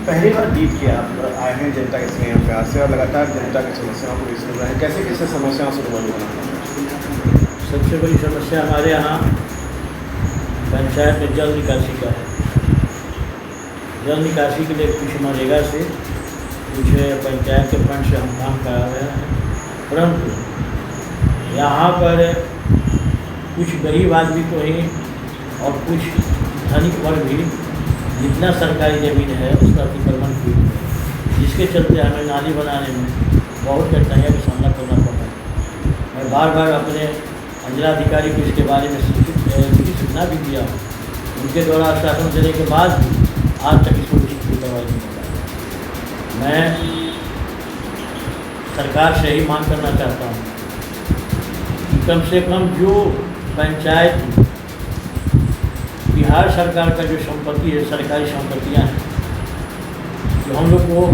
पहली बार जीत के आप आए हैं जनता के स्नेह प्यार से और लगातार जनता की समस्याओं को भी सुन रहे हैं, कैसे कैसे समस्याओं से रूबरू होना? सबसे बड़ी समस्या हमारे यहाँ पंचायत में जल निकासी का है। जल निकासी के लिए कुछ मनरेगा से कुछ पंचायत के फंड से हम काम करा रहे हैं, परंतु यहाँ पर कुछ गरीब आदमी तो ही और कुछ धनिक वर्ग भी जितना सरकारी ज़मीन है उसका अतिक्रमण की, जिसके चलते हमें नाली बनाने में बहुत कठिनाइयों का सामना करना पड़ा है। मैं बार बार अपने अंचलाधिकारी को इसके बारे में सूचना भी दिया हूँ। उनके द्वारा आश्वासन देने के बाद भी आज तक इसको कोई दवाई नहीं मिला। मैं सरकार से ही मांग करना चाहता हूँ कि कम से कम जो पंचायत बिहार सरकार का जो संपत्ति है, सरकारी संपत्तियाँ हैं, जो हम लोग को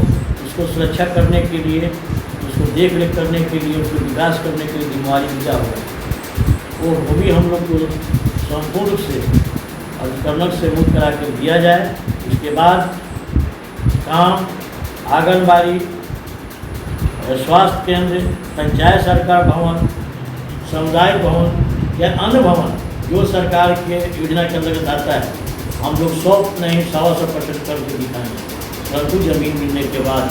उसको सुरक्षा करने के लिए, उसको देख रेख करने के लिए, उसको विकास करने के लिए जिम्मेवारी मिला हुआ है, वो भी हम लोग को संपूर्ण रूप से अतिक्रमण से मुक्त करा के दिया जाए। उसके बाद काम आंगनबाड़ी, स्वास्थ्य केंद्र, पंचायत सरकार भवन, सामुदायिक भवन या अन्य भवन जो सरकार के योजना के अंतर्गत आता है, हम लोग 100 नहीं 100% करके दिखाएंगे, परंतु जमीन मिलने के बाद।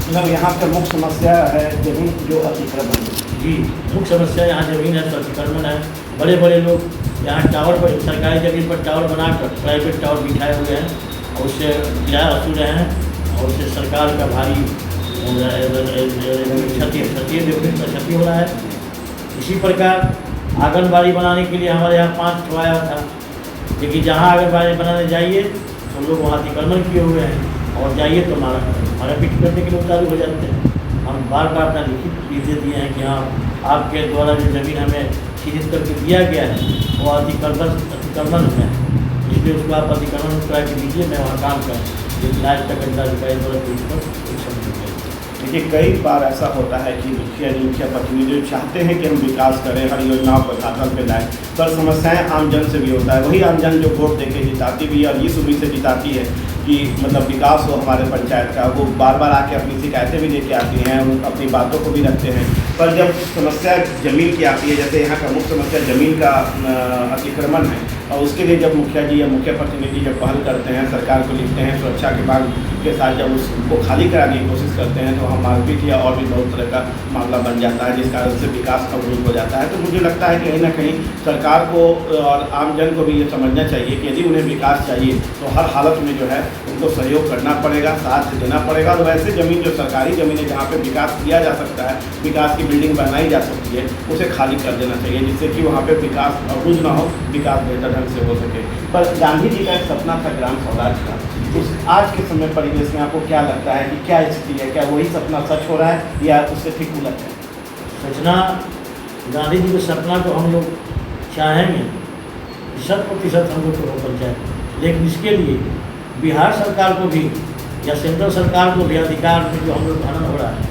मतलब यहाँ पर मुख्य समस्या है जमीन जो अतिक्रमण। जी, मुख्य समस्या यहाँ जमीन है, अतिक्रमण है। बड़े बड़े लोग यहाँ टावर पर, सरकारी जमीन पर टावर बनाकर प्राइवेट टावर बिठाए हुए हैं और उससे किराया वसूल रहे हैं और उससे सरकार का भारी क्षति हो रहा है। इसी प्रकार आंगनबाड़ी बनाने के लिए हमारे यहाँ 5 ठो आया था, लेकिन जहाँ आंगनबाड़ी बनाने जाइए तो लोग वहाँ अतिक्रमण किए हुए हैं और जाइए तो हमारा पिट करने के लोग चालू हो जाते हैं। हम बार बार अपना लिखित भी दे दिए हैं कि हाँ, आपके द्वारा जो ज़मीन हमें चिन्हित करके दिया गया है वो अतिक्रमण में है, इसलिए उसको आप अतिक्रमण करा के दीजिए, मैं वहाँ काम करें। लेकिन आज तक जिलाधिकारी द्वारा कोई समझ नहीं। देखिए, कई बार ऐसा होता है कि मुखिया प्रतिनिधि चाहते हैं कि हम विकास करें, हर योजनाओं को धरातल पे लाएं, पर समस्याएं आम जन से भी होता है। वही आम जन जो वोट देके जिताती भी है और इस उम्मीद से जिताती है कि मतलब विकास हो हमारे पंचायत का, वो बार बार आके अपनी शिकायतें भी लेके आती हैं, अपनी बातों को भी रखते हैं। पर जब समस्या ज़मीन की आती है, जैसे यहाँ का मुख्य समस्या ज़मीन का अतिक्रमण है, और उसके लिए जब मुखिया जी या मुख्य प्रतिनिधि जब पहल करते हैं, सरकार को लिखते हैं, सुरक्षा के मांग के साथ जब उसको खाली कराने की कोशिश करते हैं, तो हम मारपीट या और भी बहुत तरह का मामला बन जाता है, जिस कारण से विकास अवरुद्ध हो जाता है। तो मुझे लगता है कि कहीं ना कहीं सरकार को और आम जन को भी ये समझना चाहिए कि यदि उन्हें विकास चाहिए तो हर हालत में जो है उनको सहयोग करना पड़ेगा, साथ देना पड़ेगा। और वैसे ज़मीन जो सरकारी ज़मीन है, जहाँ पे विकास किया जा सकता है, विकास की बिल्डिंग बनाई जा सकती है, उसे खाली कर देना चाहिए, जिससे कि वहाँ पे विकास अवरुद्ध ना हो, विकास बेहतर ढंग से हो सके। पर गांधी जी का एक सपना था ग्राम स्वराज का, उस आज के समय परिवेश में आपको क्या लगता है कि क्या स्थिति है? क्या वही सपना सच हो रहा है या उससे ठीक उलट है? सचना गांधी जी के सपना को हम लोग चाहेंगे 100% हम लोग को हो पंचायत, लेकिन इसके लिए बिहार सरकार को भी या सेंट्रल सरकार को भी अधिकार में जो हम लोग हनन हो रहा है,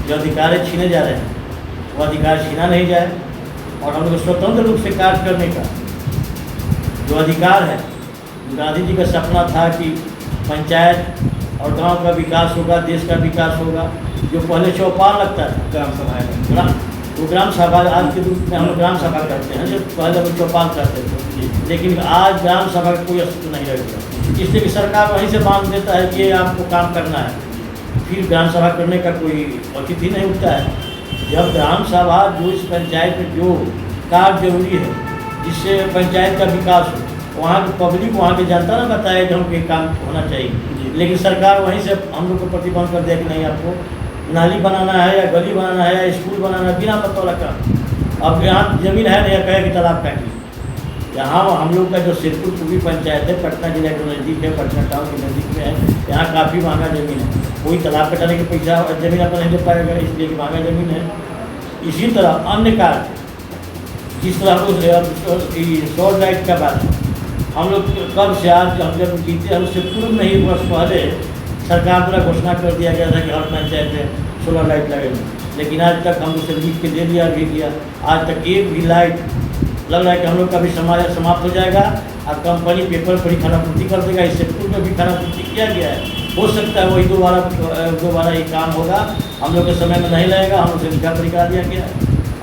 जो अधिकार छीने जा रहे हैं, वो अधिकार छीना नहीं जाए और हम लोग स्वतंत्र रूप से कार्य करने का जो अधिकार है। गांधी जी का सपना था कि पंचायत और गांव का विकास होगा, देश का विकास होगा। जो पहले चौपाल लगता था ग्राम सभा, वो ग्राम सभा, आज के रूप में हम लोग ग्राम सभा करते हैं, जो पहले वो चौपाल करते थे, लेकिन आज ग्राम सभा का कोई अस्तित्व नहीं रह गया। इसलिए कि सरकार वहीं से बांध देता है कि ये आपको काम करना है, फिर ग्राम सभा करने का कोई औचित्य ही नहीं उठता है। जब ग्राम सभा जो इस पंचायत में जो कार्य जरूरी है जिससे पंचायत का विकास हो, वहाँ की पब्लिक, वहाँ की जनता ना बताए कि हमको ये काम होना चाहिए, लेकिन सरकार वहीं से हम लोग को प्रतिबंध कर दिया कि नहीं, आपको नाली बनाना है या गली बनाना है या स्कूल बनाना है, बिना बतौला का। अब यहाँ ज़मीन है नहीं, कहे कि तालाब काटिए। यहाँ हम लोग का जो सिरपुर पूर्वी पंचायत है, पटना जिला के नज़दीक है, पटना टाउन के नज़दीक में है, यहाँ काफ़ी महंगा ज़मीन है, कोई तालाब कटाने के पैसा ज़मीन अपना नहीं दे पाएगा, इसलिए कि महंगा ज़मीन है। इसी तरह अन्य कार्य, जिस तरह सौर लाइट का बात है, हम लोग कब से आज हम जब जीते हैं उससे पूर्व में ही वर्ष पहले सरकार द्वारा घोषणा कर दिया गया था कि हर पंचायत में सोलर लाइट लगेगी, लेकिन आज तक हम उसे लिख के दे दिया भी दिया, आज तक एक भी लाइट लग रहा है कि हम लोग का भी समाप्त हो जाएगा और कंपनी पेपर पर ही खानापूर्ति कर देगा। इससे पूर्व में भी खानापूर्ति किया गया है, हो सकता है वही दोबारा ये काम होगा, हम लोग के समय में नहीं लगेगा, हम लोग से लिखा पढ़ी दिया गया है,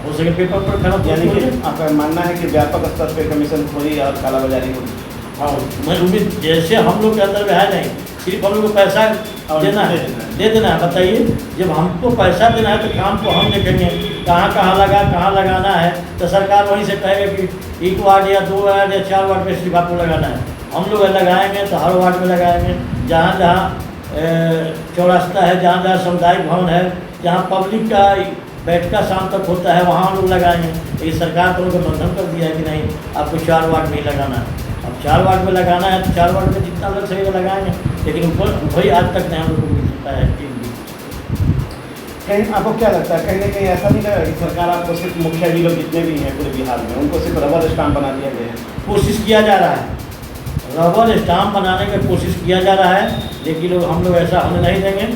हो सके पेपर पर खराब। यानी कि आपका मानना है कि व्यापक स्तर पे कमीशन खोरी और कालाबाजारी होगी? हाँ, मैं उम्मीद जैसे हम लोग के अंदर में है नहीं, सिर्फ हम लोग को पैसा देना है, दे देना है। बताइए, जब हमको पैसा देना है तो काम को हम देखेंगे, कहाँ लगाना है, तो सरकार वहीं से कहेगा कि 1 वार्ड या 2 वार्ड या 4 वार्ड में सिर्फ आपको लगाना है। हम लोग लगाएंगे तो हर वार्ड में लगाएंगे, जहाँ चौरास्ता है, जहाँ सामुदायिक भवन है, जहाँ पब्लिक का बैठका शाम तक होता है, वहाँ हम लोग लगाएंगे। ये सरकार को बंधन कर दिया है कि नहीं, आपको 4 वार्ड में ही लगाना है। अब 4 वार्ड में लगाना है तो 4 वार्ड में जितना लग सकेगा लगाएंगे, लेकिन ऊपर वही आज तक नहीं हम लोग को मिल सकता है। कहीं आपको क्या लगता है, कहीं ना कहीं ऐसा नहीं लगा कि सरकार आपको सिर्फ मुखिया जी लोग जितने भी हैं पूरे बिहार में, उनको सिर्फ रबर स्टाम्प बना दिया गया है? कोशिश किया जा रहा है, रबर स्टाम्प बनाने की कोशिश किया जा रहा है, लेकिन हम लोग ऐसा होने नहीं देंगे,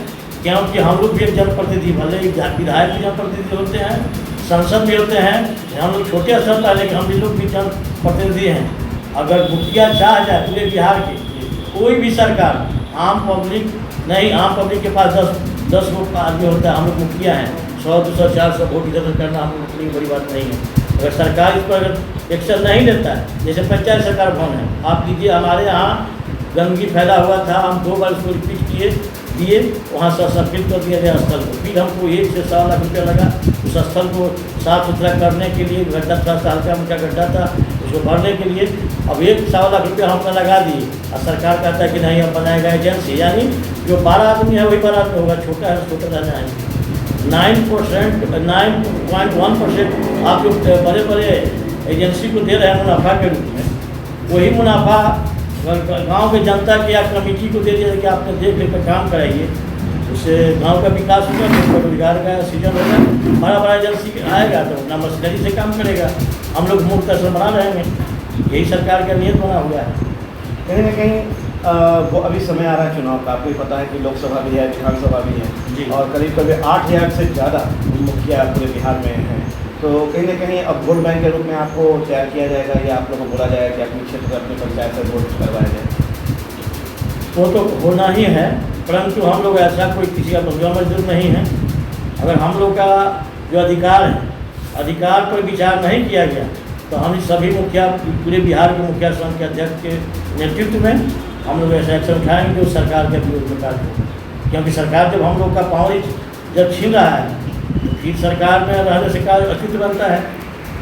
क्योंकि हम लोग भी एक जनप्रतिनिधि, भले विधायक भी जनप्रतिनिधि होते हैं, संसद भी होते हैं, हम लोग छोटे स्तर पर, लेकिन हम लोग भी जनप्रतिनिधि हैं। अगर मुखिया चाह जाए पूरे बिहार के कोई भी सरकार, आम पब्लिक के पास 10 लोग आदमी होता है, हम लोग मुखिया हैं, 100, 200, 400 वोट इधर करना हम लोग के लिए बड़ी बात नहीं है। अगर सरकार इस पर अगर एक्शन नहीं लेता है, जैसे पंचायत सरकार भवन है, आप लीजिए, हमारे यहाँ गंदगी फैला हुआ था, हम 2 बार उसको रिपीट दिए, वहाँ से सफेद कर दिया गया स्थल को, फिर हमको 1 से 7 लाख रुपया लगा उस स्थल को साफ सुथरा करने के लिए। गड्ढा था, हल्का मुल्का गड्ढा था, उसको भरने के लिए अब 1-7 लाख रुपया हमने लगा दिए, और सरकार कहता है कि नहीं अब बनाएगा एजेंसी, यानी जो 12 आदमी है वही 12 आदमी होगा, छोटा है छोटा रहना है। 9.1% आप जो बड़े एजेंसी को दे रहे हैं मुनाफा के रूप में, वही मुनाफा गांव के जनता के या कमेटी को दे दिया कि आपने देख लेकर काम कराइए, उससे गांव का विकास होगा, रोजगार का सृजन होगा। बड़ा एजेंसी आएगा तो अपना मशीनरी से काम करेगा, हम लोग मूल कसर बना रहेंगे, यही सरकार का नियत बना हुआ है। कहीं ना कहीं वो अभी समय आ रहा है चुनाव का, आपको ही पता है कि लोकसभा भी है, विधानसभा भी है, और करीब 8,000 से ज़्यादा मुखिया पूरे बिहार में हैं। तो कहीं ना कहीं अब वोट बैंक के रूप में आपको तैयार किया जाएगा या आप लोगों को बोला जाएगा कि अपने क्षेत्र अपने पंचायत से वोट करवाया जाए? वो तो होना ही है, परंतु हम लोग ऐसा कोई किसी का बंधुआ मजदूर नहीं है। अगर हम लोग का जो अधिकार है, अधिकार पर विचार नहीं किया गया, तो हम सभी मुखिया, पूरे बिहार के मुखिया संघ के अध्यक्ष के नेतृत्व में हम लोग ऐसा एक्शन उठाएंगे जो सरकार के विरोध में कार्य होगा। क्योंकि सरकार जब हम लोग का पावर जब छीन रहा है, फिर सरकार में रहने से कार्य अस्तित्व बनता है,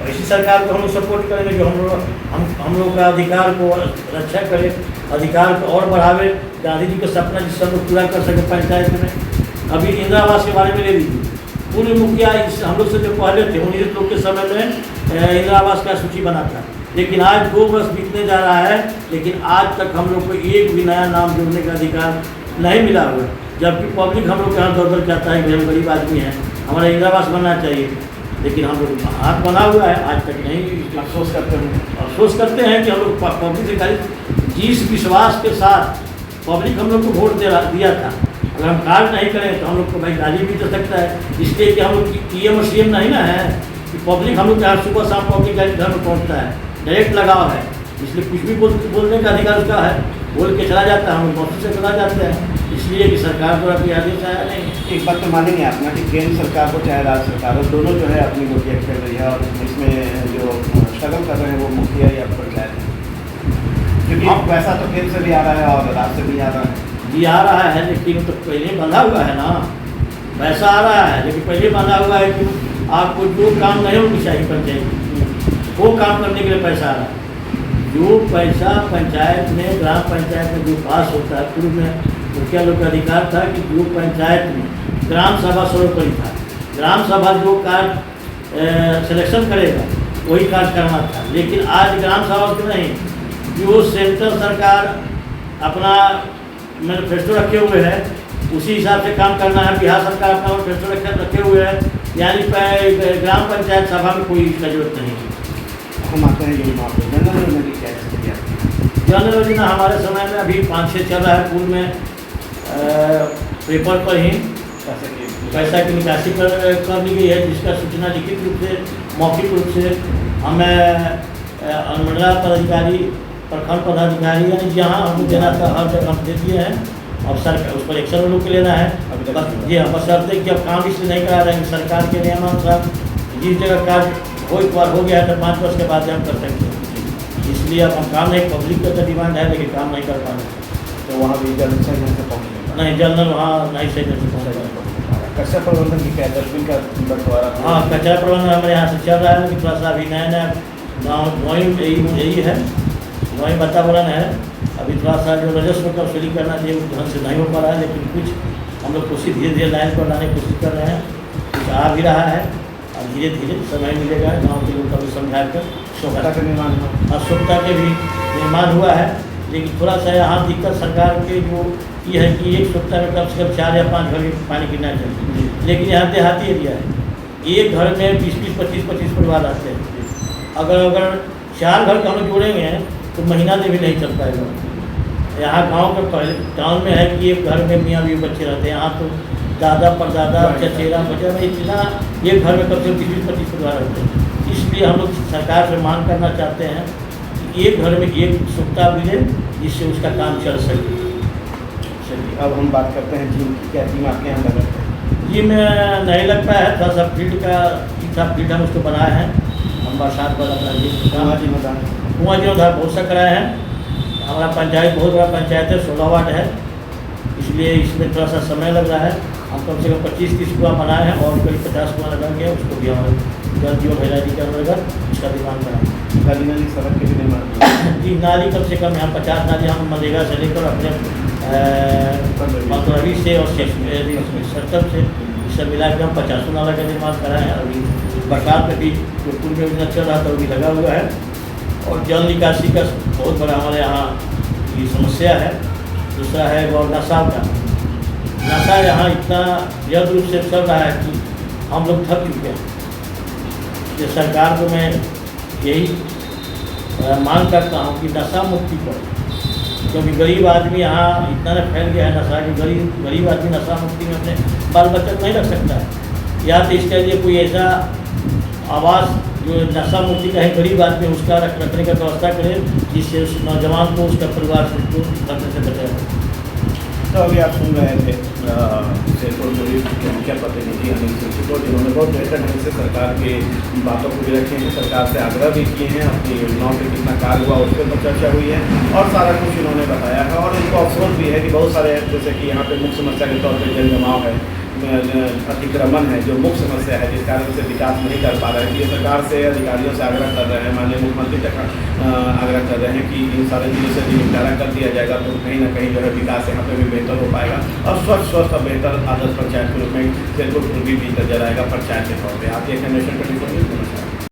और इसी सरकार को हम लोग सपोर्ट करेंगे जो हम लोग का अधिकार को रक्षा करे, अधिकार को और बढ़ावे, गांधी जी का सपना जिस सब लोग पूरा कर सके पंचायत में। अभी इंदिरा आवास के बारे में ले लीजिए, पूरे मुखिया हम लोग से जो पहले थे उन्हीं लोग के समय में इंदिरा आवास का सूची बना था, लेकिन आज 2 वर्ष बीतने जा रहा है, लेकिन आज तक हम लोग को एक भी नया नाम जोड़ने का अधिकार नहीं मिला हुआ, जबकि पब्लिक हम लोग के यहाँ दौड़ चाहता है कि हम गरीब आदमी हैं, हमारा इंदिरा आवास बनना चाहिए, लेकिन हम लोग हाथ बना हुआ है, आज तक नहीं। अफसोस करते हैं कि हम लोग पब्लिक से खाली जिस विश्वास के साथ पब्लिक हम लोग को वोट दिया था, अगर हम कार्य नहीं करें तो हम लोग को भाई गाली भी दे सकता है, इसलिए कि हम लोग PM और CM नहीं ना है कि पब्लिक हम लोग के यहाँ सुबह शाम पब्लिक घर में पहुँचता है, डायरेक्ट लगाव है, इसलिए कुछ भी बोलने का अधिकार उसका है, बोल के चला जाता है, हम लोग मौसम से चला जाते हैं, इसलिए कि सरकार द्वारा कोई आदेश आया नहीं। एक बात तो मानेंगे आप ना कि केंद्र सरकार को चाहे राज्य सरकार हो, दोनों जो है अपनी मुखिया खेल रही है, और इसमें जो स्ट्रगल कर रहे हैं वो मुखिया या पंचायत है, क्योंकि पैसा तो केंद्र से भी आ रहा है और राज्य से भी आ रहा है। जी आ रहा है, लेकिन तो पहले बंधा हुआ है ना, पैसा आ रहा है लेकिन पहले बंधा हुआ है कि आपको जो काम नहीं होनी चाहिए पंचायत वो काम करने के लिए पैसा आ रहा है। जो पैसा पंचायत में, ग्राम पंचायत में जो पास होता है, पूर्व में मुखिया लोग का अधिकार था कि जो पंचायत में ग्राम सभा सर्वोपरि था, ग्राम सभा जो कार्य सिलेक्शन करेगा वही कार्य करना था, लेकिन आज ग्राम सभा के नहीं, जो सेंट्रल सरकार अपना मैनिफेस्टो रखे हुए है उसी हिसाब से काम करना है। बिहार सरकार अपना मैनिफेस्टो रखे हुए है, यानी ग्राम पंचायत सभा में कोई इसका जरूरत नहीं है। हम आते हैं योजना पर, जनरल योजना की क्या स्थिति है? जनरल योजना हमारे समय में अभी 5-6 चल रहा है, पूर्व में पेपर पर ही पैसा की निकासी कर ली गई है, जिसका सूचना लिखित रूप से, मौखिक रूप से हमें अनुमंडल पदाधिकारी, प्रखंड पदाधिकारी, यानी जहाँ हमको देना था हर जगह हम दे दिए हैं, अब सरकार उस पर एक्शन लोग को लेना है। अभी तक बस नहीं हुआ। जी हाँ, बशर्ते कि अब काम इसलिए नहीं करा रहे हैं, सरकार के नियमानुसार जिस जगह कार्य एक बार हो गया है तो 5 वर्ष के बाद हम कर सकते हैं। इसलिए अब हम काम नहीं, पब्लिक का तो डिमांड है लेकिन काम नहीं कर पा रहे। तो वहाँ भी जल सही ढंग से पहुँच नहीं पा नहीं जनरल वहाँ नहीं सही ढंग से पहुँच रहा। रहा। कचरा प्रबंधन की क्या है? डस्टबिन का बंटवारा? हाँ, कचरा प्रबंधन हमारे यहाँ से चल रहा है लेकिन थोड़ा सा अभी नया नया गाँव यही है, वही वातावरण है। अभी थोड़ा सा जो राजस्व का वसूली करना चाहिए उस ढंग से नहीं हो पा रहा है, लेकिन कुछ हम लोग कोशिश धीरे धीरे लाइन पर लाने की कोशिश कर रहे हैं। कुछ आ भी रहा है और धीरे धीरे समय मिलेगा गाँव के लोगों को भी समझा कर स्वच्छता का निर्माण हुआ। अस्वच्छता के भी निर्माण हुआ है। लेकिन थोड़ा सा यहाँ दिक्कत सरकार के जो ये है कि एक स्वच्छता में कम से कम 4 या 5 घर में पानी गिरना चाहिए, लेकिन यहाँ देहाती एरिया है, एक घर में 20-20, 25-25 परिवार रहते हैं। अगर 4 घर का हम लोग जोड़ेंगे तो महीना से भी नहीं चल पाएगा। यहाँ गांव के पहले टाउन में है कि एक घर में मियाँ बीवी बच्चे रहते हैं, यहाँ तो दादा परदादा चचेरा बचा में इतना एक घर में कम से कम 20-25 परिवार रहते हैं। इसलिए हम लोग सरकार से मांग करना चाहते हैं कि एक घर में एक स्वच्छता मिले जिससे उसका काम चल सके। चलिए अब हम बात करते हैं जिम की। क्या जिम आपके यहाँ लगा है? जिम नहीं लग पाया है, थोड़ा सा फील्ड हम उसको बनाए हैं। हम बरसात पर अपना जिम कहाँ जिम होता है? कुआँ जीर्णोद्धार बहुत सा कराए हैं। हमारा पंचायत बहुत बड़ा पंचायत है, 16 वार्ड है, इसलिए इसमें थोड़ा सा समय लग रहा है। हम कम से कम 25-30 कुआँ बनाए हैं और करीब 50 कुआँ लगा गया, उसको भी हमारे जल जीवन हरियाली के अंतर्गत उसका निर्माण कराएंगे। गली नाली सड़क के भी निर्माण? जी, नाली कम से कम यहाँ 50 नाली हम मनरेगा से लेकर अपने मतरवी से और सर्कल से सब मिला के हम 50 नाला का निर्माण कराए हैं। अभी बरसात में भी जो पूर्व में योजना चल रहा था वो भी लगा हुआ है। और जल निकासी का बहुत बड़ा हमारे यहाँ की समस्या है। दूसरा है वो नशा का। नशा यहाँ इतना जल्द रूप से चल रहा है कि हम लोग थक चुके हैं। ये सरकार को मैं यही मांग करता हूँ कि नशा मुक्ति पर, क्योंकि गरीब आदमी यहाँ इतना न फैल गया है नशा कि गरीब आदमी नशा मुक्ति में अपने बाल बच्चे नहीं रख सकता है। या तो इसके लिए कोई ऐसा आवास जो नशा मुक्ति का है गरीब आदमी उसका रखने का व्यवस्था करे जिससे उस नौजवान को उसका परिवार से खतरे से बचाए। तो अभी आप सुन रहे थे जयपुर के मुखिया प्रतिनिधि अनिल सिंह को, जिन्होंने बहुत बेहतर ढंग से सरकार की बातों को भी रखे हैं, सरकार से आग्रह भी किए हैं, अपनी योजनाओं पर कितना कार्य हुआ उस पर चर्चा हुई है और सारा कुछ इन्होंने बताया है। और इनको अफसोस भी है कि बहुत सारे जैसे कि यहाँ पे मुख्य समस्या के तौर पर जल जमाव है, अतिक्रमण है, जो मुख्य समस्या है जिस कारण से विकास नहीं कर पा रहे हैं। ये सरकार से अधिकारियों से आग्रह कर रहे हैं, माननीय मुख्यमंत्री तक आग्रह कर रहे हैं कि इन सारे चीज़ों से निपटारा कर दिया जाएगा तो कहीं ना कहीं जो है विकास यहाँ पे भी बेहतर हो पाएगा और स्वस्थ और बेहतर आदर्श पंचायत के रूप में जयपुर भी नजर आएगा पंचायत के तौर पर। आप ये नेशनल 24 न्यूज़ नमस्कार।